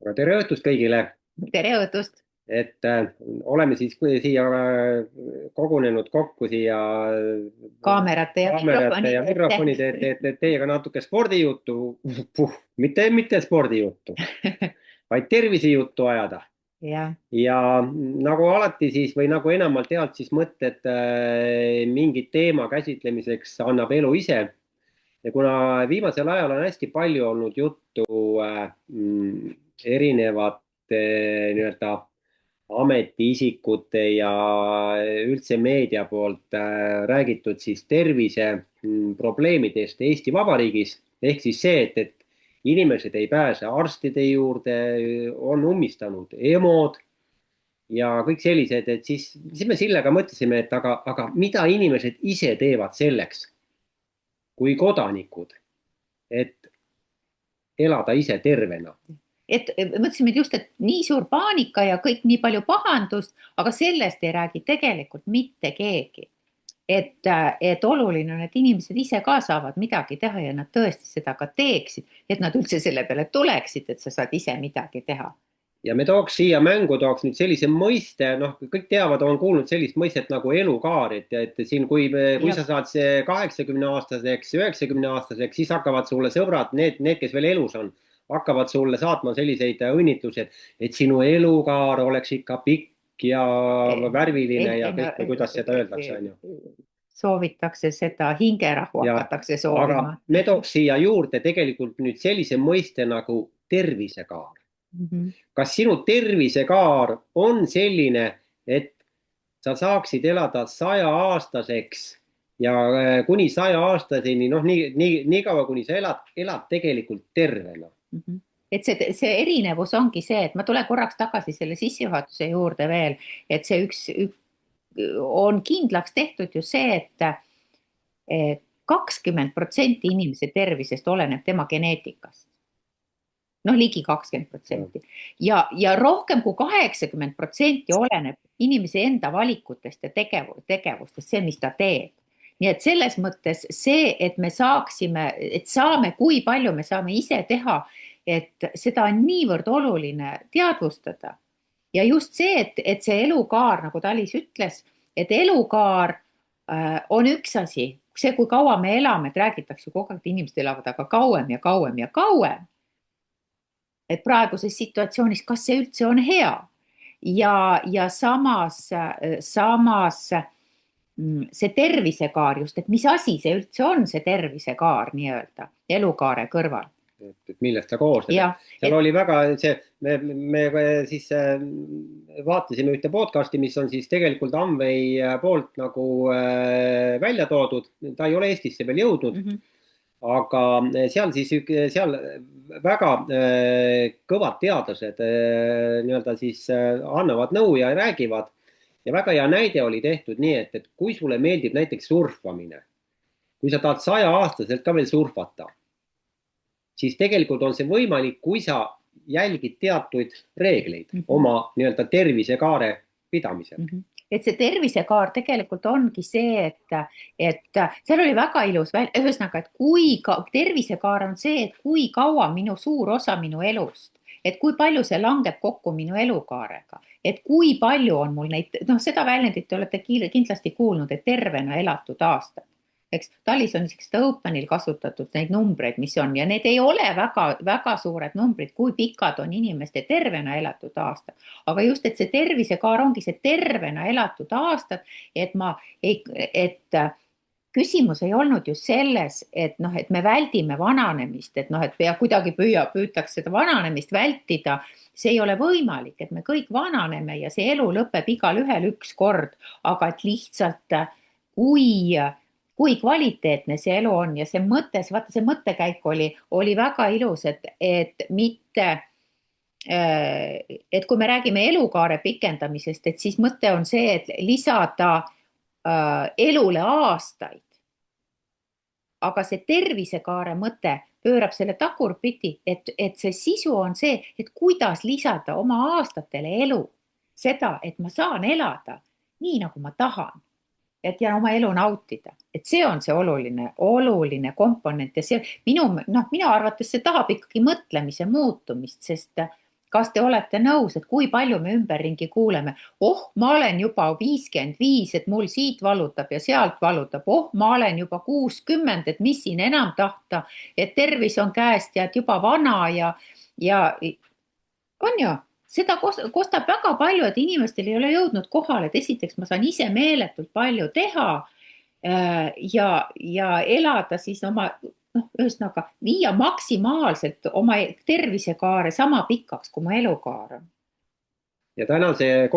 Aga tere õhtust kõigile, Tere õhtust! oleme siis siia kogunenud kokku siia Kaamerate ja kaamerate ja mikrofonide mikrofonide ette, et teiega natuke spordijuttu, mitte spordijuttu, vaid tervisejuttu ajada. ja Ja nagu alati siis või nagu enamalt jaolt siis mõtted mingi teema käsitlemiseks annab elu ise. Ja kuna viimasel ajal on hästi palju olnud juttu erinevate nii-öelda ametiisikute ja üldse meedia poolt räägitud siis tervise probleemidest Eesti Vabariigis, ehk siis see, et inimesed ei pääse arstide juurde, on ummistanud EMO-d ja kõik sellised, et siis me sellega mõtlesime, et aga mida inimesed ise teevad selleks kui kodanikud, et elada ise tervena. mõtlesime just, et nii suur paanika ja kõik nii palju pahandust, aga sellest ei räägi tegelikult mitte keegi. Et oluline on, et inimesed ise ka saavad midagi teha ja nad tõesti seda ka teeksid, et nad üldse selle peale tuleksid, et sa saad ise midagi teha. Ja me tooks siia mängu, tooks nüüd sellise mõiste, noh, kõik teavad, on kuulnud sellist mõistet nagu elukaar, et siin, kui sa saad 80-aastaseks, 90-aastaseks, siis hakkavad sulle sõbrad, need, kes veel elus on, hakkavad sulle saatma selliseid õnnitlusi, et sinu elukaar oleks ikka pikk ja värviline ja kõik, või kuidas seda öeldakse, on ju. Soovitakse seda hingerahu hakatakse soovima. Aga me tooks siia juurde tegelikult nüüd sellise mõiste nagu tervisekaar. Kas sinu tervisekaar on selline, et sa saaksid elada 100-aastaseks ja kuni 100-aastaseni, noh, nii kaua, kuni sa elad tegelikult tervena? Et see erinevus ongi see, et ma tulen korraks tagasi selle sissejuhatuse juurde veel, et see üks on kindlaks tehtud ju see, et 20% inimese tervisest oleneb tema geneetikast. Noh, ligi 20%. Ja rohkem kui 80% oleneb inimese enda valikutest ja tegevustest, see, mis ta teeb. Nii et selles mõttes see, et me saame, kui palju me saame ise teha, et seda on niivõrd oluline teadvustada. Ja just see, et see elukaar, nagu Talis ütles, et elukaar on üks asi, see, kui kaua me elame, et räägitakse kogu aeg, et inimesed elavad aga kauem ja kauem ja kauem. Et praeguses situatsioonis, kas see üldse on hea? Ja samas see tervisekaar just, et mis asi see üldse on, see tervisekaar nii-öelda elukaare kõrval. Et millest ta koosneb. Seal oli väga me siis vaatasime ühte podcasti, mis on siis tegelikult Amway poolt nagu välja toodud, ta ei ole Eestisse veel jõudnud. Aga seal väga kõvad teadlased nii-öelda siis annavad nõu ja räägivad. Ja väga hea näide oli tehtud nii, et kui sulle meeldib näiteks surfamine, kui sa tahad 100-aastaselt ka veel surfata, siis tegelikult on see võimalik, kui sa jälgid teatuid reegleid oma nii-öelda tervisekaare pidamisel. Et see tervisekaar tegelikult ongi see, et seal oli väga ilus, ühesõnaga, et kui tervisekaar on see, et kui kaua suur osa minu elust, et kui palju see langeb kokku minu elukaarega, et kui palju on mul neid, noh, seda väljendit te olete kindlasti kuulnud, et tervena elatud aastad. Eks Talis on seda Openil kasutatud neid numbreid, mis on, ja need ei ole väga suured numbrid, kui pikad on inimeste tervena elatud aastad. Aga just, et see tervisekaar ongi see tervena elatud aastad, et küsimus ei olnud ju selles, et me väldime vananemist, et kuidagi püütaks seda vananemist vältida. See ei ole võimalik, et me kõik vananeme ja see elu lõpeb igal ühel üks kord, aga et lihtsalt kui kvaliteetne see elu on ja see mõte, vaata see mõttekäik oli väga ilus, et mitte, et kui me räägime elukaare pikendamisest, et siis mõte on see, et lisada elule aastaid. Aga see tervisekaare mõte pöörab selle tagurpidi, et see sisu on see, et kuidas lisada oma aastatele elu, seda, et ma saan elada nii, nagu ma tahan. Ja oma elu nautida, et see on see oluline komponent ja see minu arvates see tahab ikkagi mõtlemise muutumist, sest kas te olete nõus, et kui palju me ümberringi kuuleme? Oh, ma olen juba 55, et mul siit valutab ja sealt valutab. Oh, ma olen juba 60, et mis siin enam tahta, et tervis on käest ja et juba vana ja on ju, seda kostab väga palju, et inimestel ei ole jõudnud kohale, et esiteks ma saan ise meeletult palju teha ja elada siis oma, noh, ühesõnaga viia maksimaalselt oma tervisekaare sama pikaks, kui mu elukaar on. ja tänase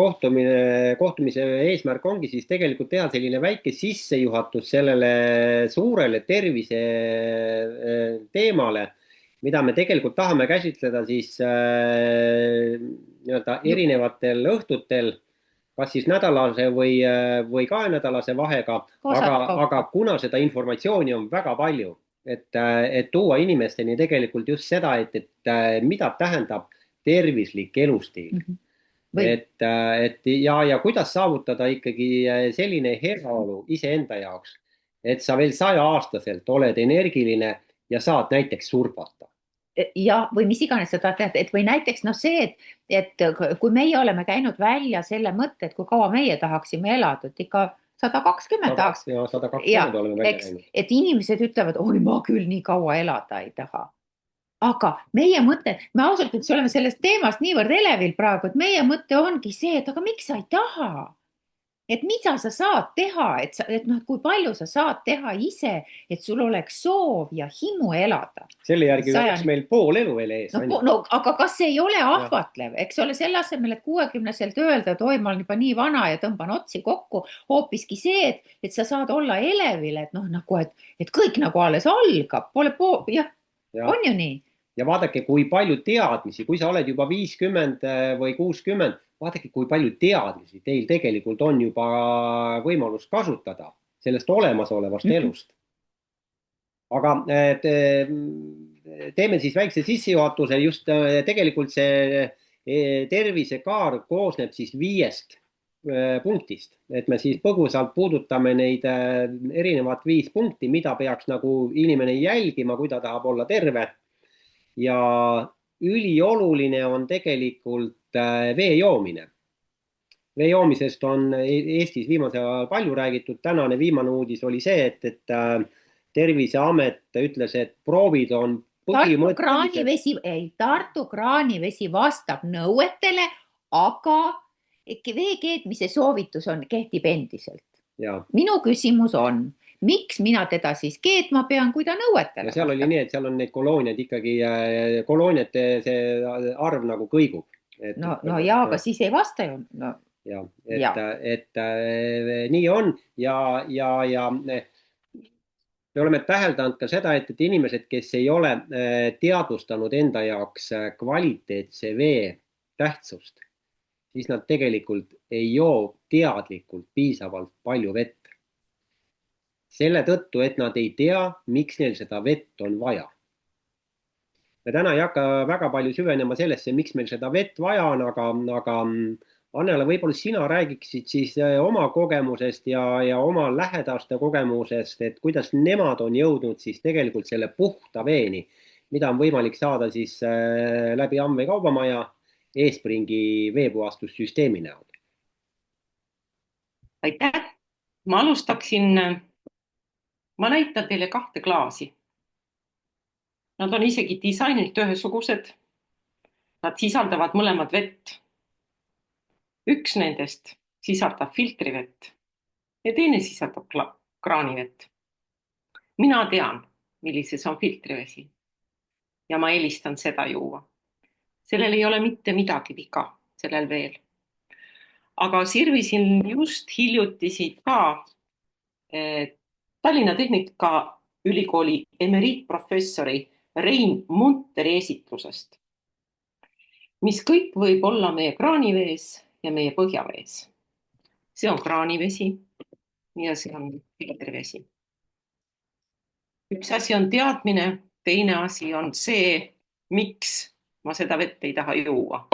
kohtumise eesmärk ongi siis tegelikult teha selline väike sissejuhatus sellele suurele tervise teemale, mida me tegelikult tahame käsitleda siis nii-öelda erinevatel õhtutel, kas siis nädalase või kahenädalase vahega, aga kuna seda informatsiooni on väga palju, et tuua inimesteni tegelikult just seda, et mida tähendab tervislik elustiil. Ja kuidas saavutada ikkagi selline heaolu iseenda jaoks, et sa veel 100-aastaselt oled energiline ja saad näiteks surfata. Ja, või mis iganes seda tead, et või näiteks see, et kui meie oleme käinud välja selle mõtte, et kui kaua meie tahaksime elada, et ikka 120 tahaks. Ja 120 oleme välja käinud. Et inimesed ütlevad, oi, ma küll nii kaua elada ei taha. Aga meie mõte, me ausalt, et oleme sellest teemast niivõrd elevil praegu, et meie mõte ongi see, et aga miks sa ei taha? Et mida sa saad teha, et kui palju sa saad teha ise, et sul oleks soov ja himu elada. Selle järgi oleks meil pool elu veel ees. No, aga kas see ei ole ahvatlev, eks ole, selle asemel, et 60-selt öelda, et oi, ma olen juba nii vana ja tõmban otsi kokku, hoopiski see, et sa saad olla elevil, et kõik nagu alles algab, pole on ju nii. Ja vaadake, kui palju teadmisi, kui sa oled juba 50 või 60, vaadake, kui palju teadmisi teil tegelikult on juba võimalus kasutada sellest olemasolevast elust. Aga teeme siis väikse sissejuhatuse, just tegelikult see tervisekaar koosneb siis 5 punktist, et me siis põgusalt puudutame neid erinevat 5 punkti, mida peaks nagu inimene jälgima, kui ta tahab olla terve. Ja ülioluline on tegelikult vee joomine. Vee joomisest on Eestis viimasel ajal palju räägitud. Tänane viimane uudis oli see, et Terviseamet ütles, et proovid on Tartu kraanivesi vastab nõuetele, aga vee keetmise soovitus kehtib endiselt. Ja. Minu küsimus on, miks mina teda siis keetma pean, kui ta nõuetele? Seal oli nii, et seal on neid kolooniad ikkagi, kolooniate see arv nagu kõigub. Aga siis ei vasta ju. Ja, et nii on ja me oleme täheldanud ka seda, et inimesed, kes ei ole teadvustanud enda jaoks kvaliteetse vee tähtsust, siis nad tegelikult ei joo teadlikult piisavalt palju vett. Selle tõttu, et nad ei tea, miks neil seda vett on vaja. Me täna ei hakka väga palju süvenema sellesse, miks meil seda vett vaja on, aga Annela, võib-olla sina räägiksid siis oma kogemusest ja oma lähedaste kogemusest, et kuidas nemad on jõudnud siis tegelikult selle puhta veeni, mida on võimalik saada siis läbi Amve kaubamaja Espringi veepuhastussüsteemi näol. Aitäh! Ma alustaksin, ma näitan teile 2 klaasi. Nad on isegi disainilt ühesugused. Nad sisaldavad mõlemad vett. Üks nendest sisaldab filtrivett ja teine sisaldab kraanivett. Mina tean, millises on filtrivesi ja ma eelistan seda juua. Sellel ei ole mitte midagi viga, sellel veel. Aga sirvisin just hiljutisid ka Tallinna Tehnikaülikooli emeriitprofessori Rein Munteri esitlusest, mis kõik võib olla meie kraanivees ja meie põhjavees. See on kraanivesi ja see on filtrivesi. Üks asi on teadmine, teine asi on see, miks ma seda vett ei taha juua.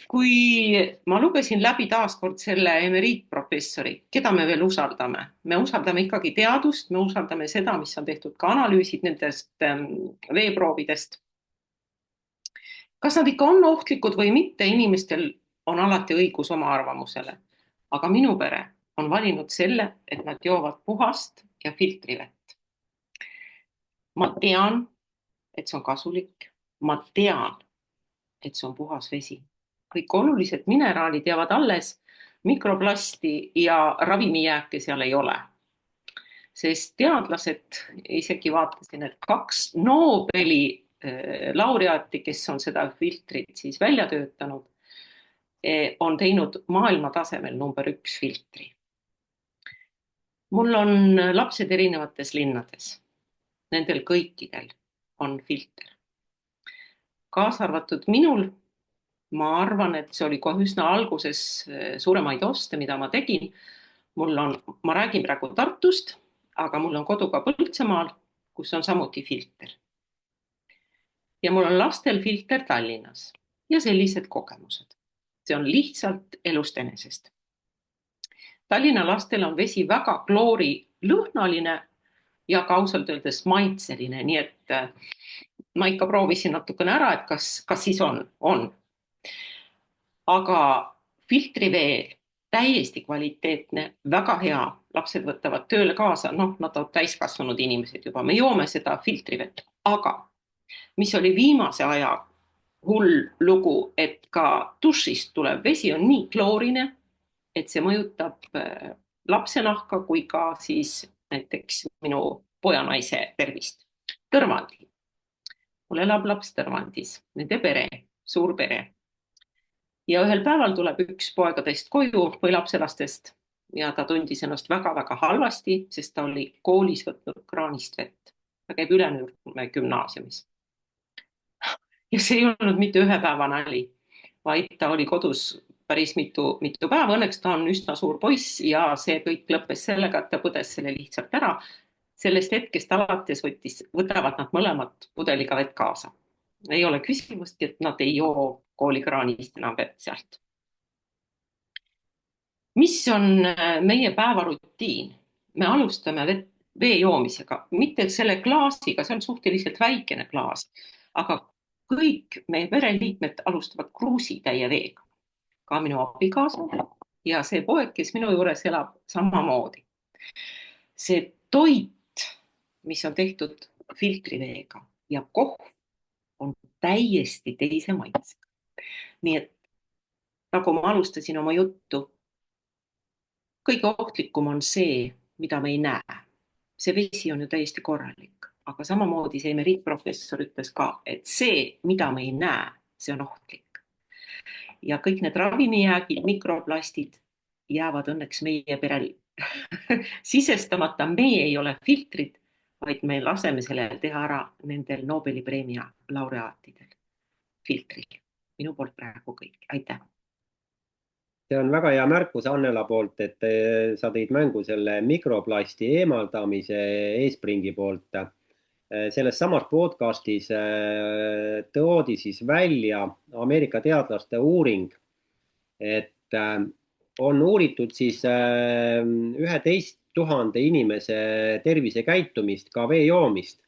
Kui ma lugesin läbi taaskord selle emeriitprofessori, keda me veel usaldame? Me usaldame ikkagi teadust, me usaldame seda, mis on tehtud ka analüüsid nendest veeproovidest. kas nad ikka on ohtlikud või mitte, inimestel on alati õigus oma arvamusele. Aga minu pere on valinud selle, et nad joovad puhast ja filtrivett. Ma tean, et see on kasulik. Ma tean, et see on puhas vesi. Kõik olulised mineraalid jäävad alles, mikroplasti ja ravimijääke seal ei ole. Sest teadlased, isegi vaatasin, et 2 Nobeli laureaati, kes on seda filtrit siis välja töötanud, on teinud maailma tasemel number 1 filtri. Mul on lapsed erinevates linnades. Nendel kõikidel on filter. Kaasa arvatud minul, ma arvan, et see oli kohe üsna alguses suuremaid oste, mida ma tegin. Ma räägin praegu Tartust, aga mul on kodu ka Põltsamaal, kus on samuti filter. Ja mul on lastel filter Tallinnas ja sellised kogemused. See on lihtsalt elust enesest. Tallinna lastel on vesi väga kloorilõhnaline ja ka ausalt öeldes maitseline, nii et ma ikka proovisin natukene ära, et kas siis on. Aga filtriveel täiesti kvaliteetne, väga hea, lapsed võtavad tööle kaasa, nad on täiskasvanud inimesed juba, me joome seda filtrivett, aga mis oli viimase aja hull lugu, et ka dušist tulev vesi on nii kloorine, et see mõjutab lapse nahka kui ka siis näiteks minu pojanaise tervist. Tõrvandi. Mul elab laps Tõrvandis, nende pere, suur pere. Ja ühel päeval tuleb üks poegadest koju või lapselastest ja ta tundis ennast väga-väga halvasti, sest ta oli koolis võtnud kraanist vett. Ta käib Ülenurme gümnaasiumis. Ja see ei olnud mitte ühe päeva nali, vaid ta oli kodus päris mitu päeva. Õnneks ta on üsna suur poiss ja see kõik lõppes sellega, et ta põdes selle lihtsalt ära. Sellest hetkest alates võtavad nad mõlemad pudeliga vett kaasa. Ei ole küsimustki, et nad ei joo koolikraanist enam vett sealt. Mis on meie päevarutiin? Me alustame vee joomisega, mitte selle klaasiga, see on suhteliselt väikene klaas, aga kõik meie pereliikmed alustavad kruusitäie veega. Ka minu abikaasa ja see poeg, kes minu juures elab samamoodi. See toit, mis on tehtud filtriveega ja kohv on täiesti teise maitsega. Nii et nagu ma alustasin oma juttu, kõige ohtlikum on see, mida me ei näe. See vesi on ju täiesti korralik. Aga samamoodi see emeriitprofessor ütles ka, et see, mida me ei näe, see on ohtlik. Ja kõik need ravimijäägid, mikroplastid jäävad õnneks meie perel sisestamata. Meie ei ole filtrid, vaid me laseme sellel teha ära nendel Nobeli preemia laureaatidel filtril. Minu poolt praegu kõik. Aitäh! See on väga hea märkus Annela poolt, et sa tõid mängu selle mikroplasti eemaldamise Espringi poolt. Selles samas podcastis toodi siis välja Ameerika teadlaste uuring, et on uuritud siis 11 000 inimese tervisekäitumist, ka vee joomist.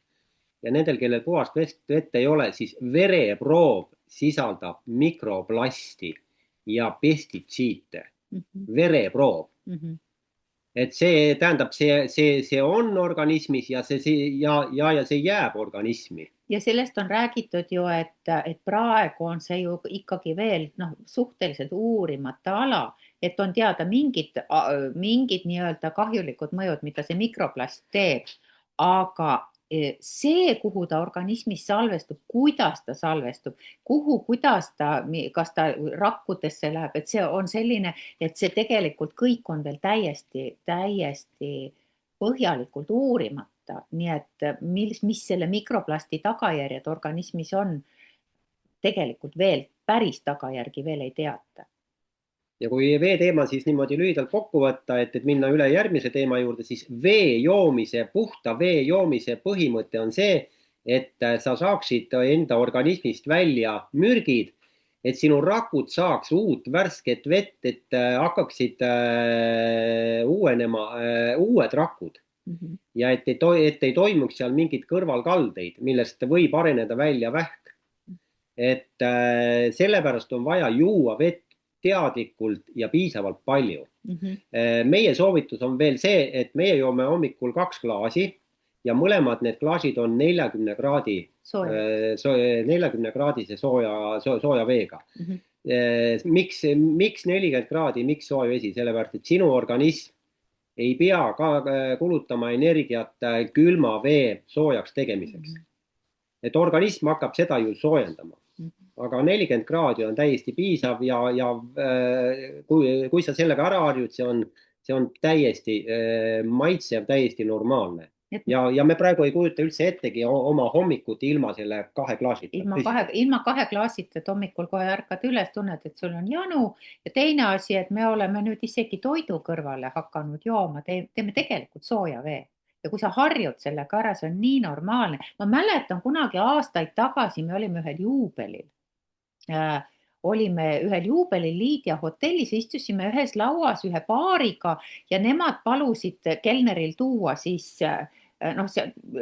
Ja nendel, kellel puhast vett ei ole, siis vereproov sisaldab mikroplasti ja pestitsiite. Vereproov. Et see tähendab, see on organismis ja see jääb organismi. Ja sellest on räägitud ju, et praegu on see ju ikkagi veel suhteliselt uurimata ala, et on teada mingid nii-öelda kahjulikud mõjud, mida see mikroplast teeb, aga see, kuhu ta organismis salvestub, kuidas ta salvestub, kas ta rakkudesse läheb, et see on selline, et see tegelikult kõik on veel täiesti põhjalikult uurimata, nii et mis selle mikroplasti tagajärjed organismis on, tegelikult veel päris tagajärgi veel ei teata. Ja kui vee teema siis niimoodi lühidalt kokku võtta, et minna üle järgmise teema juurde, siis puhta vee joomise põhimõte on see, et sa saaksid enda organismist välja mürgid, et sinu rakud saaks uut värsket vett, et hakkaksid uuenema uued rakud. Ja et ei toimuks seal mingid kõrvalkaldeid, millest võib areneda välja vähk. et sellepärast on vaja juua vett teadlikult ja piisavalt palju. Meie soovitus on veel see, et meie joome hommikul 2 klaasi ja mõlemad need klaasid on 40 kraadise sooja veega. Miks 40 kraadi, miks sooj vesi? Sellepärast, et sinu organism ei pea ka kulutama energiat külma vee soojaks tegemiseks. Et organism hakkab seda ju soojendama. Aga 40 kraadi on täiesti piisav ja kui sa sellega ära harjud, see on täiesti maitsev, täiesti normaalne. Ja me praegu ei kujuta üldse ettegi oma hommikut ilma selle 2 klaasita. Ilma 2 klaasita, et hommikul kohe ärkad üles, tunned, et sul on janu. Ja teine asi, et me oleme nüüd isegi toidu kõrvale hakanud jooma, teeme tegelikult sooja vee. Ja kui sa harjud sellega ära, see on nii normaalne. Ma mäletan kunagi aastaid tagasi, me olime ühel juubelil. Olime ühel juubelil Liidia hotellis, istusime ühes lauas ühe paariga ja nemad palusid kelneril tuua siis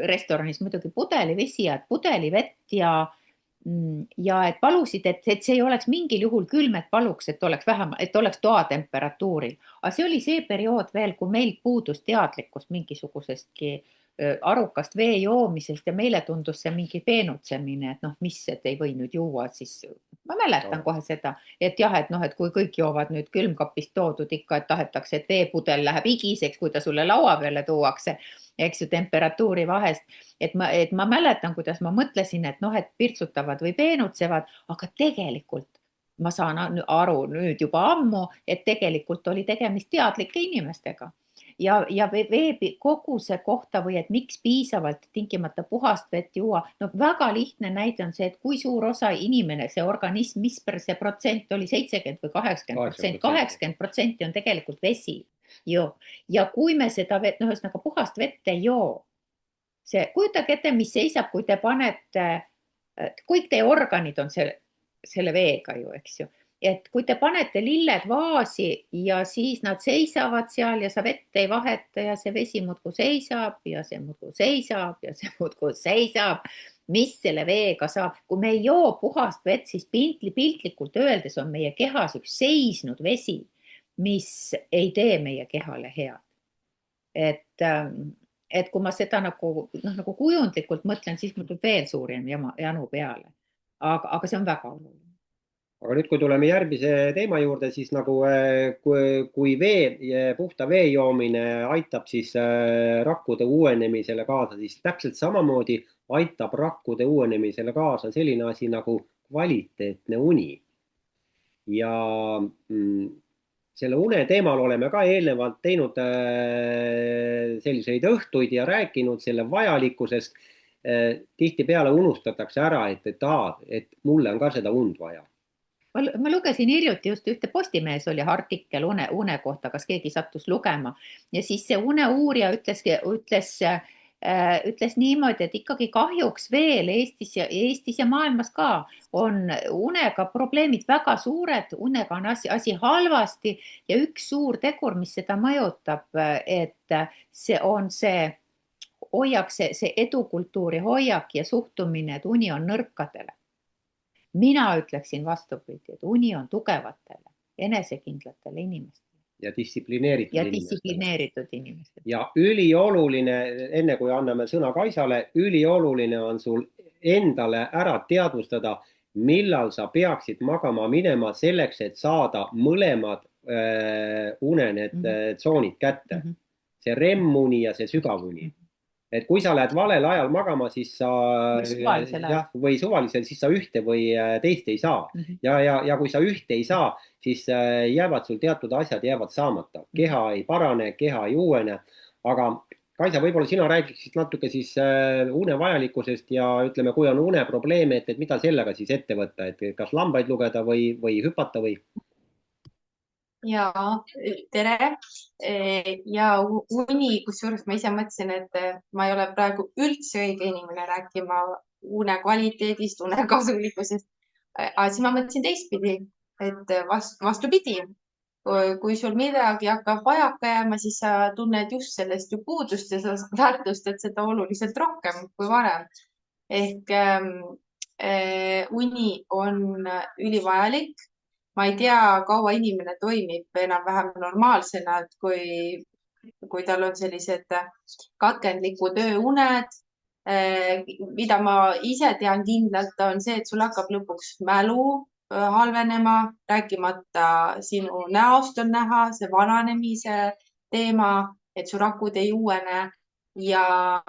restoranis muidugi pudelivesi ja pudelivett ja et palusid, et see ei oleks mingil juhul külm, et paluks, et oleks toatemperatuuril. Aga see oli see periood veel, kui meil puudus teadlikkust mingisugusestki arukast vee joomisest ja meile tundus see mingi peenutsemine, et et ei või nüüd juua, siis ma mäletan kohe seda, et jah, et kui kõik joovad nüüd külmkapist toodud ikka, et tahetakse, et veepudel läheb igiseks, kui ta sulle laua peale tuuakse, eks ju, temperatuuri vahest, et ma mäletan, kuidas ma mõtlesin, et pirtsutavad või peenutsevad, aga tegelikult ma saan aru nüüd juba ammu, et tegelikult oli tegemist teadlike inimestega. Ja vee koguse kohta või et miks piisavalt tingimata puhast vett juua, väga lihtne näide on see, et kui suur osa inimene, see organism, mis see protsent oli 70 või 80%, 80% on tegelikult vesi. Ja kui me seda vett, ühesõnaga puhast vett ei joo, kujutage ette, mis seisab, kui te panete, kõik teie organid on selle veega ju, eks ju. Et kui te panete lilled vaasi ja siis nad seisavad seal ja sa vett ei vaheta ja see vesi muudkui seisab ja see muudkui seisab ja see muudkui seisab, mis selle veega saab. Kui me ei joo puhast vett, siis piltlikult öeldes on meie kehas üks seisnud vesi, mis ei tee meie kehale head. Et kui ma seda nagu kujundlikult mõtlen, siis mul tuleb veel suurem janu peale. Aga see on väga oluline. Aga nüüd, kui tuleme järgmise teema juurde, siis nagu kui puhta vee joomine aitab siis rakkude uuenemisele kaasa, siis täpselt samamoodi aitab rakkude uuenemisele kaasa selline asi nagu kvaliteetne uni. Ja selle une teemal oleme ka eelnevalt teinud selliseid õhtuid ja rääkinud selle vajalikkusest. Tihtipeale unustatakse ära, et mulle on ka seda und vaja. Ma lugesin hiljuti just ühte Postimehes oli artikkel une kohta, kas keegi sattus lugema ja siis see uneuurija ütles niimoodi, et ikkagi kahjuks veel Eestis ja maailmas ka on unega probleemid väga suured, unega on asi halvasti ja üks suur tegur, mis seda mõjutab, et see on see edukultuuri hoiak ja suhtumine, et uni on nõrkadele. Mina ütleksin vastupidi, et uni on tugevatele, enesekindlatele inimestele. Ja distsiplineeritud inimestele. Ja ülioluline, enne kui anname sõna Kaisale, ülioluline on sul endale ära teadvustada, millal sa peaksid magama minema selleks, et saada mõlemad unened tsoonid kätte. See REM-uni ja see sügavuni. Et kui sa lähed valel ajal magama, siis sa või suvalisel, siis sa ühte või teist ei saa. Ja kui sa ühte ei saa, siis jäävad sul teatud asjad jäävad saamata. Keha ei parane, keha ei uuene. Aga Kaisa, võib-olla sina räägiksid natuke siis une vajalikkusest ja ütleme, kui on une probleeme, et mida sellega siis ette võtta, et kas lambaid lugeda või hüpata või? Ja tere ja uni, kusjuures ma ise mõtlesin, et ma ei ole praegu üldse õige inimene rääkima une kvaliteedist, une kasulikkusest. Aga siis ma mõtlesin teistpidi, et vastupidi, kui sul midagi hakkab vajaka jääma, siis sa tunned just sellest ju puudust ja sa väärtustad seda oluliselt rohkem kui varem. Ehk uni on ülivajalik. Ma ei tea, kaua inimene toimib enam-vähem normaalsena, et kui tal on sellised katkendlikud ööuned, mida ma ise tean kindlalt, on see, et sul hakkab lõpuks mälu halvenema, rääkimata sinu näost on näha see vananemise teema, et su rakud ei uuene ja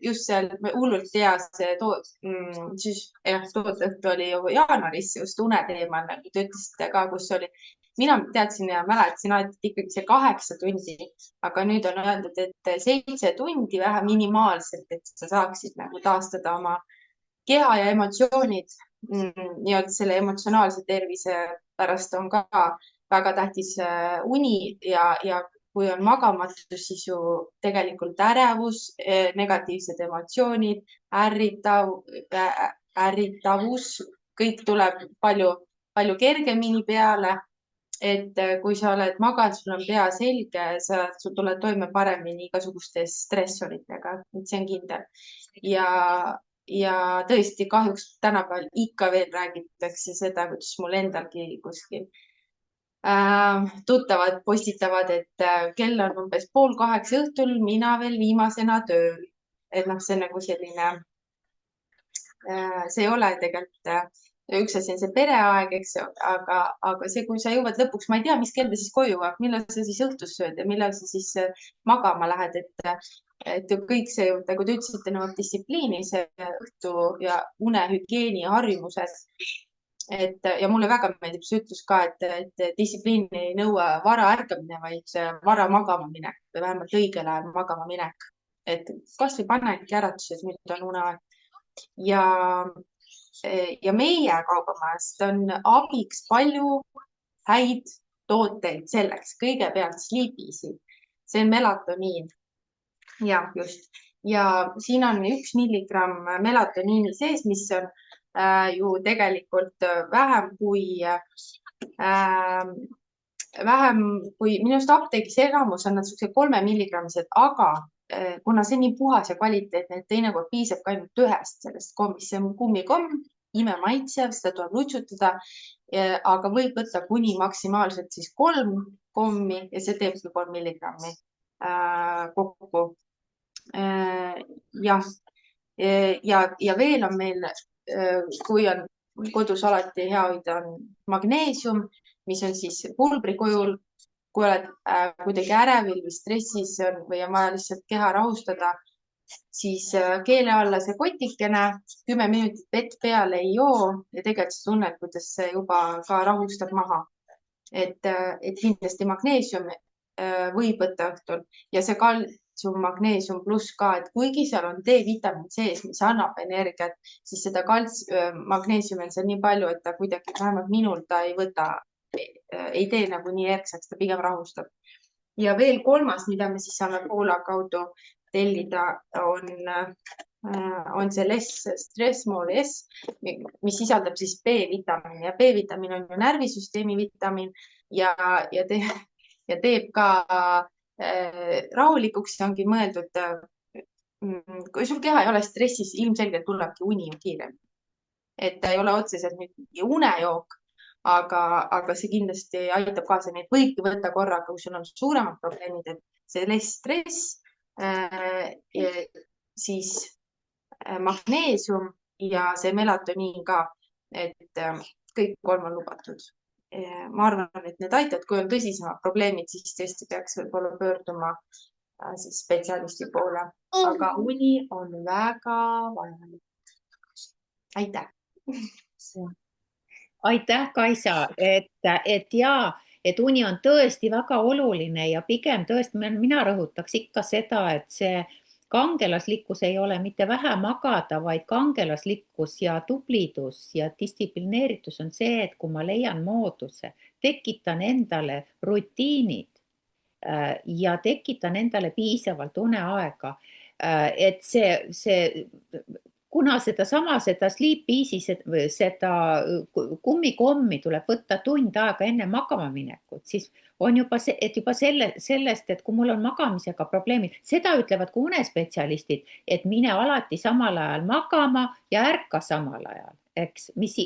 just seal hullult hea see tooteõhtu oli ju jaanuaris just une teemal, nagu te ütlesite ka, kus oli. Mina teadsin ja mäletasin alati, et ikkagi see 8 tundi, aga nüüd on öeldud, et 7 tundi vähe minimaalselt, et sa saaksid nagu taastada oma keha ja emotsioonid. Nii-öelda selle emotsionaalse tervise pärast on ka väga tähtis uni ja kui on magamatus, siis ju tegelikult ärevus, negatiivsed emotsioonid, ärritavus, kõik tuleb palju kergemini peale. Et kui sa oled maganud, sul on pea selge, sul tuleb toime paremini igasuguste stressoritega, et see on kindel. Ja tõesti kahjuks tänapäeval ikka veel räägitakse seda, kuidas mul endalgi kuskil tuttavad postitavad, et kell on umbes 7:30 õhtul, mina veel viimasena tööl. Et noh, see on nagu selline, see ei ole tegelikult üks asi on see pereaeg, eks ju, aga see, kui sa jõuad lõpuks, ma ei tea, mis kell ta siis koju jõuab, millal sa siis õhtus sööd ja millal sa siis magama lähed, et kõik see, nagu te ütlesite, nõuab distsipliini, see õhtu ja unehügieeni harjumused. Ja mulle väga meeldib see ütlus ka, et distsipliini ei nõua vara ärkamine, vaid vara magama minek või vähemalt õigel ajal magama minek. Et kas või panedki äratused, nüüd on uneaeg. Ja meie kaubamajast on abiks palju häid tooteid selleks. Kõigepealt Sleep Easy, see on melatoniin. Ja just. Ja siin on 1 milligramm melatoniini sees, mis on ju tegelikult vähem kui minust apteegis enamus on nad 3 milligrammsed, aga kuna see nii puhas ja kvaliteetne, et teinekord piisab ka ainult 1 sellest kommist, see on kummikomm, ime maitsev, seda tuleb lutsutada, aga võib võtta kuni maksimaalselt siis 3 kommi ja see teebki 3 milligrammi kokku. Ja veel on meil, kui on kodus alati hea hoida, on magneesium, mis on siis pulbri kujul. Kui oled kuidagi ärevil või stressis või on vaja lihtsalt keha rahustada, siis keele alla see kotikene, 10 minutit vett peale ei joo ja tegelikult sa tunned, kuidas see juba ka rahustab maha. Et kindlasti magneesium võib võtta õhtul ja see kaltsium, magneesium pluss ka, et kuigi seal on D-vitamiin sees, mis annab energiat, siis seda magneesiumi on seal nii palju, et ta kuidagi, vähemalt minul ta ei võta, ei tee nagu nii erksaks, ta pigem rahustab. Ja veel 3, mida me siis saame Poola kaudu tellida, on see Stressmol S, mis sisaldab siis B-vitamiini ja B-vitamiin on ju närvisüsteemi vitamiin ja teeb ka rahulikuks, ongi mõeldud, kui sul keha ei ole stressis, ilmselgelt tulebki uni kiiremini. Et ta ei ole otseselt nüüd unejook, aga see kindlasti aitab kaasa, neid võibki võtta korraga, kui sul on suuremad probleemid, et see less stress, siis magneesium ja see melatoniin ka, et kõik 3 on lubatud. Ma arvan, et need aitavad, kui on tõsisemad probleemid, siis tõesti peaks võib-olla pöörduma siis spetsialisti poole, aga uni on väga vajalik. Aitäh! Aitäh, Kaisa, et uni on tõesti väga oluline ja pigem tõesti, mina rõhutaks ikka seda, et see kangelaslikkus ei ole mitte vähe magada, vaid kangelaslikkus ja tublidus ja distsiplineeritus on see, et kui ma leian mooduse, tekitan endale rutiinid ja tekitan endale piisavalt uneaega, et kuna seda Sleep Easy, seda kummikommi tuleb võtta tund aega enne magama minekut, siis on juba sellest, et kui mul on magamisega probleemid, seda ütlevad ka unespetsialistid, et mine alati samal ajal magama ja ärka samal ajal. eks, mis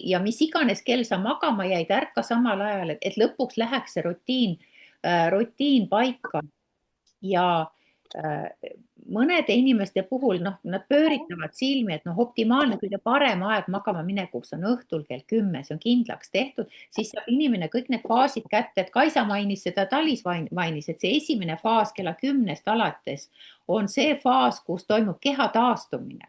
iganes kell sa magama jäid, ärka samal ajal, et lõpuks läheks see rutiin paika ja mõnede inimeste puhul, nad pööritavad silmi, et optimaalne, kõige parem aeg magama minekuks on õhtul kell 10, see on kindlaks tehtud, siis saab inimene kõik need faasid kätte, et Kaisa mainis seda, Talis mainis, et see esimene faas kella 10 alates on see faas, kus toimub keha taastumine,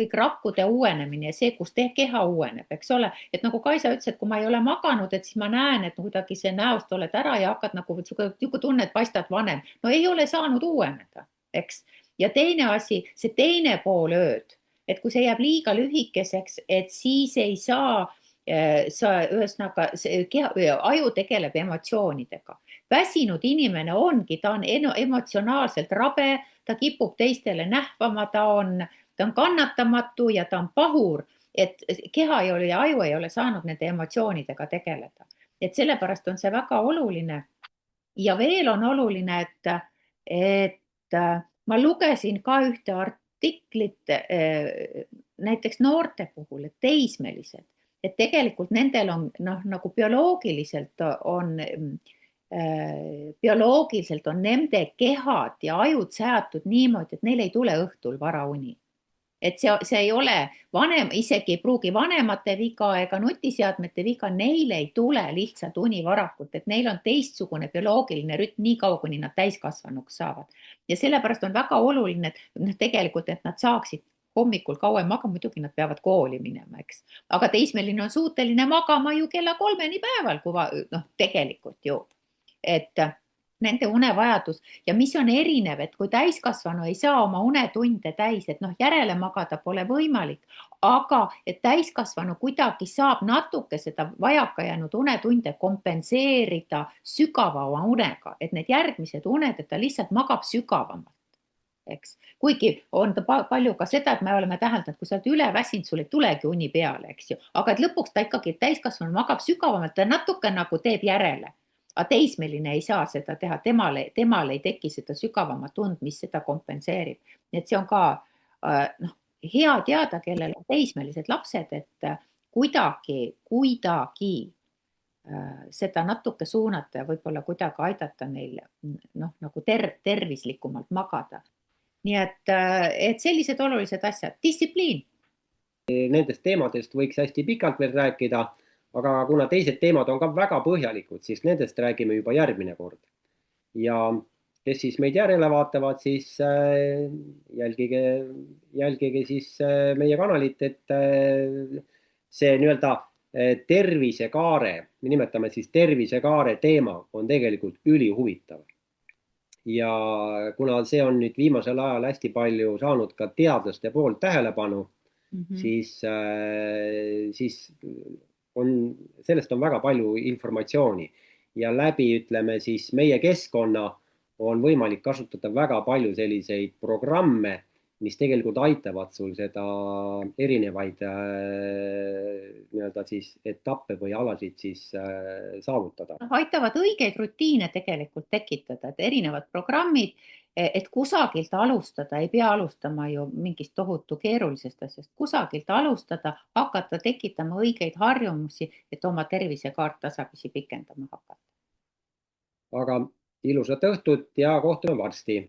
kõik rakkude uuenemine ja see, kus keha uueneb, eks ole, et nagu Kaisa ütles, et kui ma ei ole maganud, et siis ma näen, et kuidagi see näost oled ära ja hakkad nagu tunne, et paistad vanem, no ei ole saanud uueneda, eks. Ja teine asi, see teine pool ööd, et kui see jääb liiga lühikeseks, et siis ei saa ühesõnaga, aju tegeleb emotsioonidega. Väsinud inimene ongi, ta on emotsionaalselt rabe, ta kipub teistele nähvama, ta on kannatamatu ja ta on pahur, et keha ei ole ja aju ei ole saanud nende emotsioonidega tegeleda. Et sellepärast on see väga oluline. Ja veel on oluline, et ma lugesin ka ühte artiklit näiteks noorte puhul, et teismelised, et tegelikult nendel on nagu bioloogiliselt on nende kehad ja ajud seatud niimoodi, et neil ei tule õhtul varauni. Et see ei ole isegi ei pruugi vanemate viga ega nutiseadmete viga, neil ei tule lihtsalt uni varakult, et neil on teistsugune bioloogiline rütm nii kaua, kuni nad täiskasvanuks saavad. Ja sellepärast on väga oluline, et tegelikult, et nad saaksid hommikul kauem magama, muidugi nad peavad kooli minema, eks. Aga teismeline on suuteline magama ju kella 3 päeval, kui tegelikult ju, et nende unevajadus ja mis on erinev, et kui täiskasvanu ei saa oma unetunde täis, et järele magada pole võimalik, aga et täiskasvanu kuidagi saab natuke seda vajaka jäänud unetunde kompenseerida sügavama unega, et need järgmised uned, et ta lihtsalt magab sügavamalt. Eks. Kuigi on palju ka seda, et me oleme täheldanud, kui sa oled üle väsinud, sul ei tulegi uni peale, eks ju, aga et lõpuks ta ikkagi täiskasvanu magab sügavamalt, ta natuke nagu teeb järele. Aga teismeline ei saa seda teha, temal ei teki seda sügavamat und, mis seda kompenseerib. Et see on ka hea teada, kellel on teismelised lapsed, et kuidagi seda natuke suunata ja võib-olla kuidagi aidata neil nagu tervislikumalt magada. Nii et sellised olulised asjad, distsipliin. Nendest teemadest võiks hästi pikalt veel rääkida, aga kuna teised teemad on ka väga põhjalikud, siis nendest räägime juba järgmine kord. Ja kes siis meid järele vaatavad, siis jälgige siis meie kanalit, et see nii-öelda tervisekaare, me nimetame siis tervisekaare teema, on tegelikult ülihuvitav. Ja kuna see on nüüd viimasel ajal hästi palju saanud ka teadlaste poolt tähelepanu, siis sellest on väga palju informatsiooni ja läbi, ütleme siis meie keskkonna on võimalik kasutada väga palju selliseid programme, mis tegelikult aitavad sul seda erinevaid nii-öelda siis etappe või alasid siis saavutada. Aitavad õigeid rutiine tegelikult tekitada, et erinevad programmid, et kusagilt alustada, ei pea alustama ju mingist tohutu keerulisest asjast, kusagilt alustada, hakata tekitama õigeid harjumusi, et oma tervisekaart tasapisi pikendama hakata. Aga ilusat õhtut ja kohtume varsti!